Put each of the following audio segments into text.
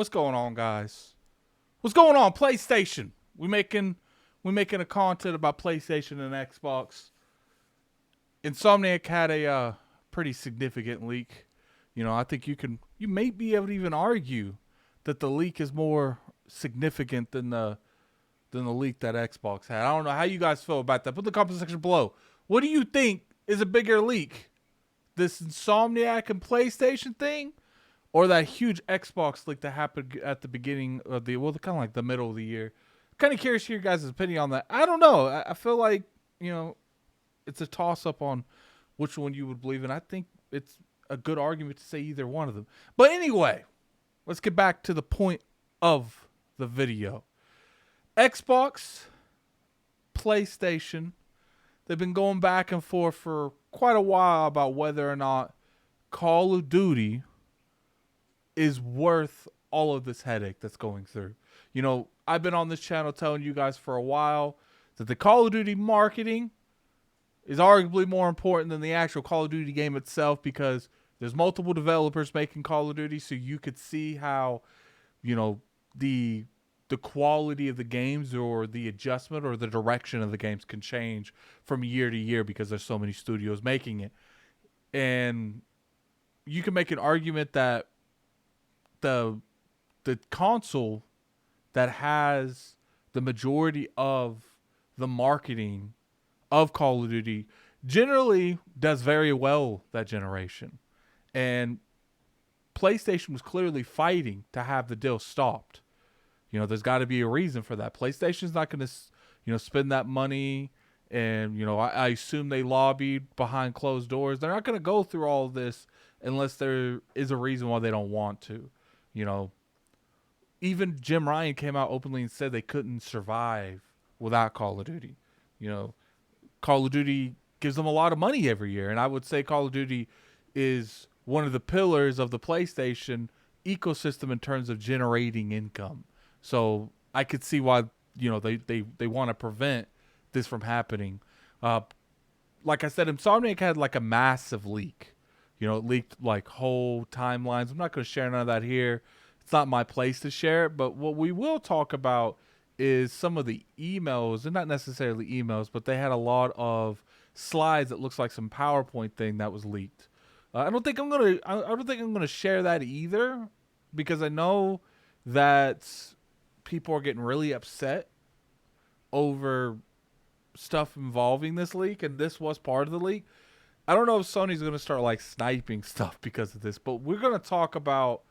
What's going on, guys? What's going on, PlayStation? We making a content about PlayStation and Xbox. Insomniac had a pretty significant leak. You know, I think you may be able to even argue that the leak is more significant than the leak that Xbox had. I don't know how you guys feel about that. Put the comment section below. What do you think is a bigger leak? This Insomniac and PlayStation thing? Or that huge Xbox leak that happened at the beginning of kind of like the middle of the year. Kind of curious to hear your guys' opinion on that. I don't know. I feel like, it's a toss-up on which one you would believe in. I think it's a good argument to say either one of them. But anyway, let's get back to the point of the video. Xbox, PlayStation, they've been going back and forth for quite a while about whether or not Call of Duty is worth all of this headache that's going through. You know, I've been on this channel telling you guys for a while that the Call of Duty marketing is arguably more important than the actual Call of Duty game itself, because there's multiple developers making Call of Duty, so you could see how, the quality of the games or the adjustment or the direction of the games can change from year to year because there's so many studios making it. And you can make an argument that the console that has the majority of the marketing of Call of Duty generally does very well that generation. And PlayStation was clearly fighting to have the deal stopped. There's got to be a reason for that. PlayStation's not going to, spend that money. And, I assume they lobbied behind closed doors. They're not going to go through all of this unless there is a reason why they don't want to. Even Jim Ryan came out openly and said they couldn't survive without Call of Duty. Call of Duty gives them a lot of money every year. And I would say Call of Duty is one of the pillars of the PlayStation ecosystem in terms of generating income. So I could see why, they want to prevent this from happening. Like I said, Insomniac had like a massive leak. It leaked like whole timelines. I'm not going to share none of that here. It's not my place to share it. But what we will talk about is some of the emails, and not necessarily emails, but they had a lot of slides that looks like some PowerPoint thing that was leaked. I don't think I'm gonna share that either, because I know that people are getting really upset over stuff involving this leak, and this was part of the leak. I don't know if Sony's going to start like sniping stuff because of this, but we're going to talk about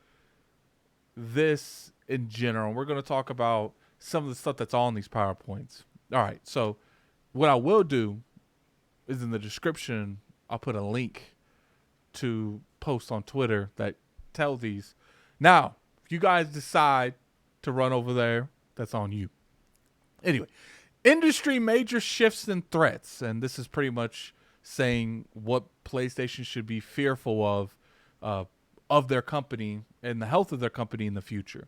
this in general. We're going to talk about some of the stuff that's on these PowerPoints. All right. So what I will do is in the description, I'll put a link to posts on Twitter that tell these. Now, if you guys decide to run over there, that's on you. Anyway, industry major shifts and threats. And this is pretty much saying what PlayStation should be fearful of their company and the health of their company in the future.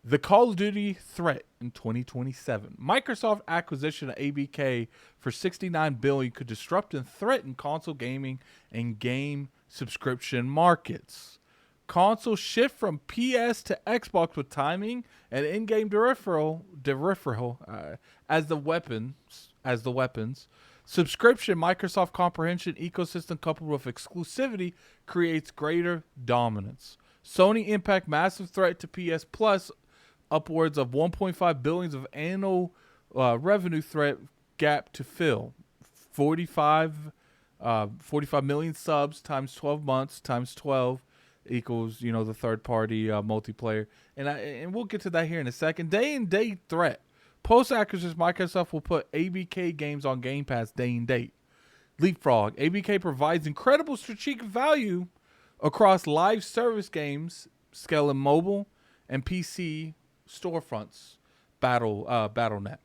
The Call of Duty threat in 2027. Microsoft acquisition of ABK for $69 billion could disrupt and threaten console gaming and game subscription markets. Console shift from PS to Xbox with timing and in-game peripheral as the weapons. Subscription Microsoft comprehension ecosystem coupled with exclusivity creates greater dominance. Sony impact massive threat to PS Plus, upwards of 1.5 billion of annual revenue threat gap to fill. 45 million subs times 12 months times 12 equals, the third party multiplayer. And we'll get to that here in a second. Day and date threat. Post-acquisition, Microsoft will put ABK games on Game Pass day and date. Leapfrog. ABK provides incredible strategic value across live service games, scaling mobile and PC storefronts. Battle.net.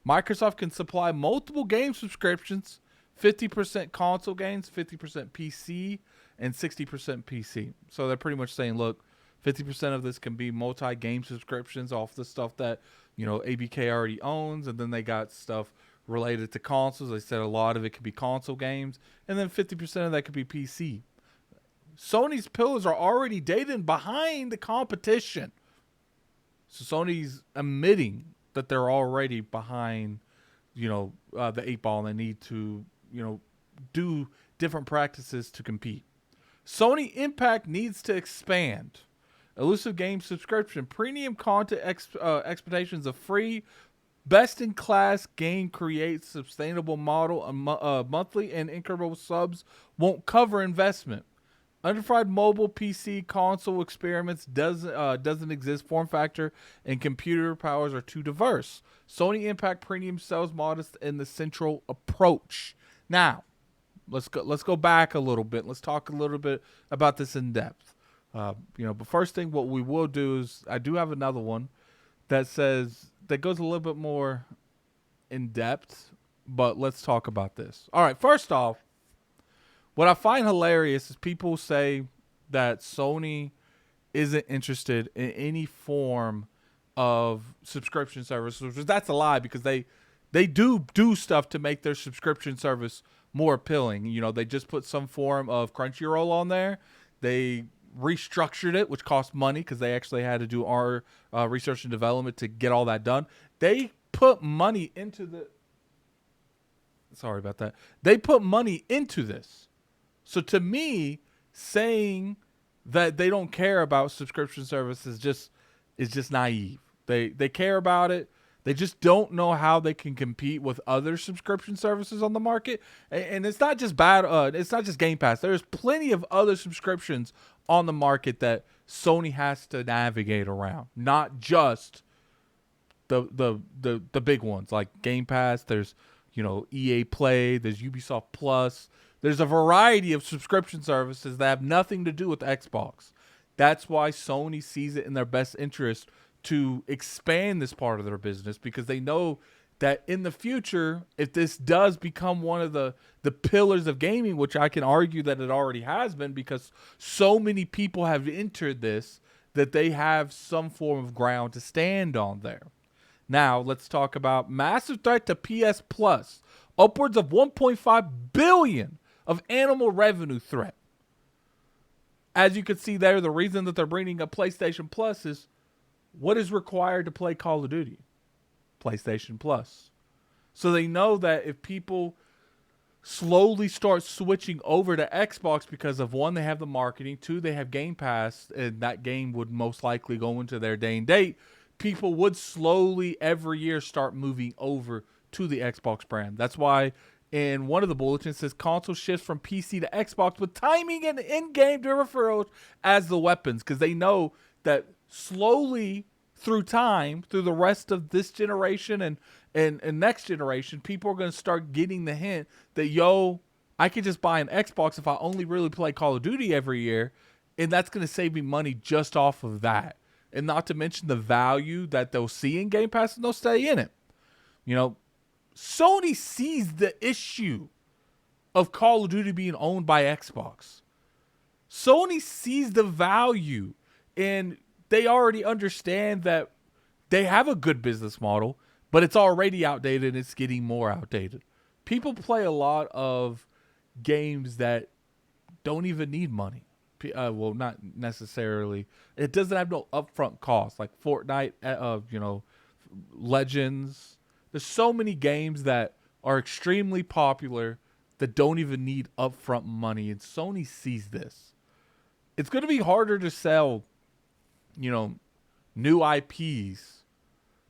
Microsoft can supply multiple game subscriptions, 50% console games, 50% PC, and 60% PC. So they're pretty much saying, look, 50% of this can be multi-game subscriptions off the stuff that, ABK already owns. And then they got stuff related to consoles. They said a lot of it could be console games. And then 50% of that could be PC. Sony's pillars are already dated behind the competition. So Sony's admitting that they're already behind, the eight ball, and they need to, do different practices to compete. Sony Impact needs to expand. Elusive game subscription, premium content expectations of free, best-in-class game creates sustainable model. Monthly and incremental subs won't cover investment. Undefined mobile PC console experiments doesn't exist. Form factor and computer powers are too diverse. Sony Impact Premium sells modest in the central approach. Now, let's go back a little bit. Let's talk a little bit about this in depth. But first thing, what we will do is I do have another one that goes a little bit more in depth, but let's talk about this. All right, first off, what I find hilarious is people say that Sony isn't interested in any form of subscription service, which that's a lie, because they do stuff to make their subscription service more appealing. They just put some form of Crunchyroll on there. They restructured it, which cost money because they actually had to do our research and development to get all that done. They put money into Sorry about that. They put money into this. So to me, saying that they don't care about subscription services is just naive. They care about it. They just don't know how they can compete with other subscription services on the market. And it's not just bad. It's not just Game Pass. There's plenty of other subscriptions on the market that Sony has to navigate around. Not just the big ones like Game Pass. There's EA Play. There's Ubisoft Plus. There's a variety of subscription services that have nothing to do with Xbox. That's why Sony sees it in their best interest to expand this part of their business, because they know that in the future, if this does become one of the pillars of gaming, which I can argue that it already has been, because so many people have entered this, that they have some form of ground to stand on there. Now, let's talk about massive threat to PS Plus. Upwards of 1.5 billion of animal revenue threat. As you can see there, the reason that they're bringing up PlayStation Plus is what is required to play Call of Duty? PlayStation Plus. So they know that if people slowly start switching over to Xbox because of, one, they have the marketing, two, they have Game Pass, and that game would most likely go into their day and date, people would slowly every year start moving over to the Xbox brand. That's why in one of the bulletins says console shifts from PC to Xbox with timing and in-game referrals as the weapons, because they know that slowly through time, through the rest of this generation and next generation, people are going to start getting the hint that, I could just buy an Xbox if I only really play Call of Duty every year, and that's going to save me money just off of that. And not to mention the value that they'll see in Game Pass, and they'll stay in it. Sony sees the issue of Call of Duty being owned by Xbox. Sony sees the value, and they already understand that they have a good business model, but it's already outdated and it's getting more outdated. People play a lot of games that don't even need money. Well, not necessarily. It doesn't have no upfront cost, like Fortnite, Legends. There's so many games that are extremely popular that don't even need upfront money, and Sony sees this. It's going to be harder to sell, new IPs.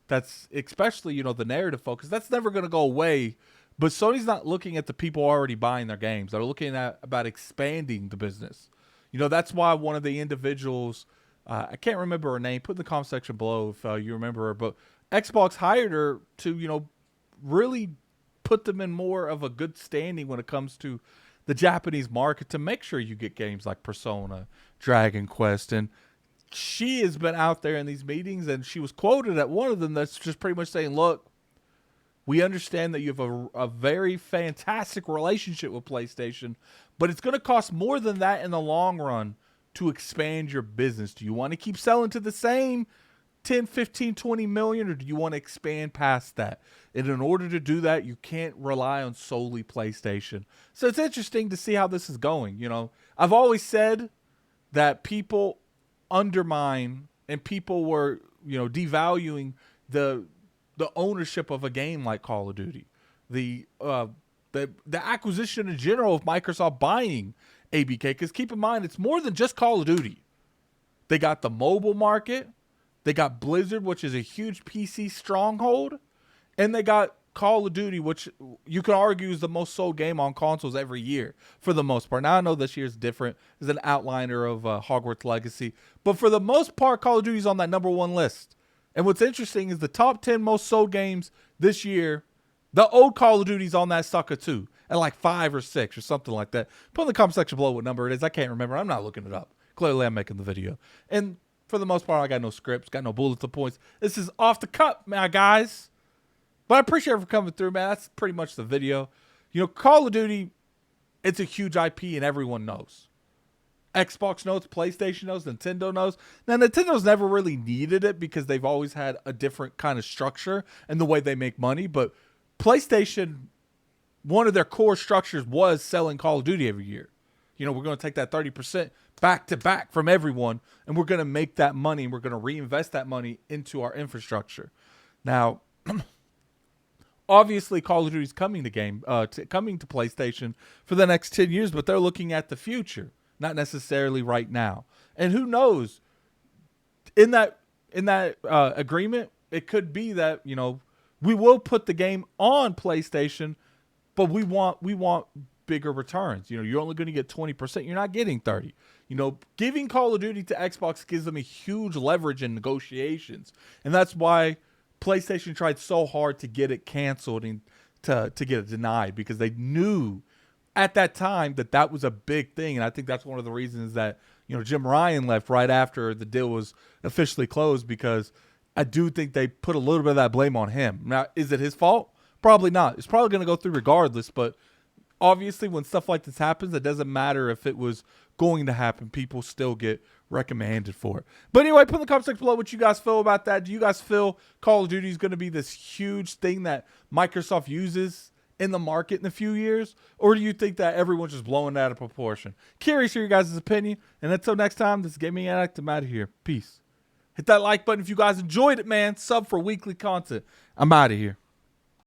That's especially, the narrative focus. That's never going to go away, but Sony's not looking at the people already buying their games. They're looking at about expanding the business. That's why one of the individuals, I can't remember her name, put in the comment section below if you remember her, but Xbox hired her to, really put them in more of a good standing when it comes to the Japanese market, to make sure you get games like Persona, Dragon Quest. And she has been out there in these meetings, and she was quoted at one of them that's just pretty much saying, look, we understand that you have a very fantastic relationship with PlayStation, but it's going to cost more than that in the long run to expand your business. Do you want to keep selling to the same 10, 15, 20 million, or do you want to expand past that? And in order to do that, you can't rely on solely PlayStation. So it's interesting to see how this is going. I've always said that people undermine and people were devaluing the ownership of a game like Call of Duty, the acquisition in general of Microsoft buying ABK. Because keep in mind, it's more than just Call of Duty. They got the mobile market, they got Blizzard, which is a huge PC stronghold, and they got Call of Duty, which you can argue is the most sold game on consoles every year for the most part. Now, I know this year's different. It's an outliner of Hogwarts Legacy. But for the most part, Call of Duty is on that #1 list. And what's interesting is the top 10 most sold games this year, the old Call of Duty's on that sucker too, at like 5 or 6 or something like that. Put in the comment section below what number it is. I can't remember. I'm not looking it up. Clearly, I'm making the video. And for the most part, I got no scripts, got no bullets or points. This is off the cup, my guys. But I appreciate it for coming through, man. That's pretty much the video. Call of Duty, it's a huge IP and everyone knows. Xbox knows, PlayStation knows, Nintendo knows. Now, Nintendo's never really needed it because they've always had a different kind of structure and the way they make money. But PlayStation, one of their core structures was selling Call of Duty every year. We're going to take that 30% back to back from everyone, and we're going to make that money, and we're going to reinvest that money into our infrastructure. Now, obviously, Call of Duty is coming to PlayStation for the next 10 years, but they're looking at the future, not necessarily right now. And who knows? In that agreement, it could be that we will put the game on PlayStation, but we want bigger returns. You're only going to get 20%. You're not getting 30. Giving Call of Duty to Xbox gives them a huge leverage in negotiations, and that's why PlayStation tried so hard to get it canceled and to get it denied, because they knew at that time that was a big thing. And I think that's one of the reasons that, Jim Ryan left right after the deal was officially closed, because I do think they put a little bit of that blame on him. Now, is it his fault? Probably not. It's probably going to go through regardless, but obviously when stuff like this happens, it doesn't matter if it was going to happen. People still get recommended for it. But anyway, put in the comment section below what you guys feel about that. Do you guys feel Call of Duty is going to be this huge thing that Microsoft uses in the market in a few years? Or do you think that everyone's just blowing that out of proportion? Curious to hear your guys' opinion. And until next time, this is Gaming Addict. I'm out of here. Peace. Hit that like button if you guys enjoyed it, man. Sub for weekly content. I'm out of here.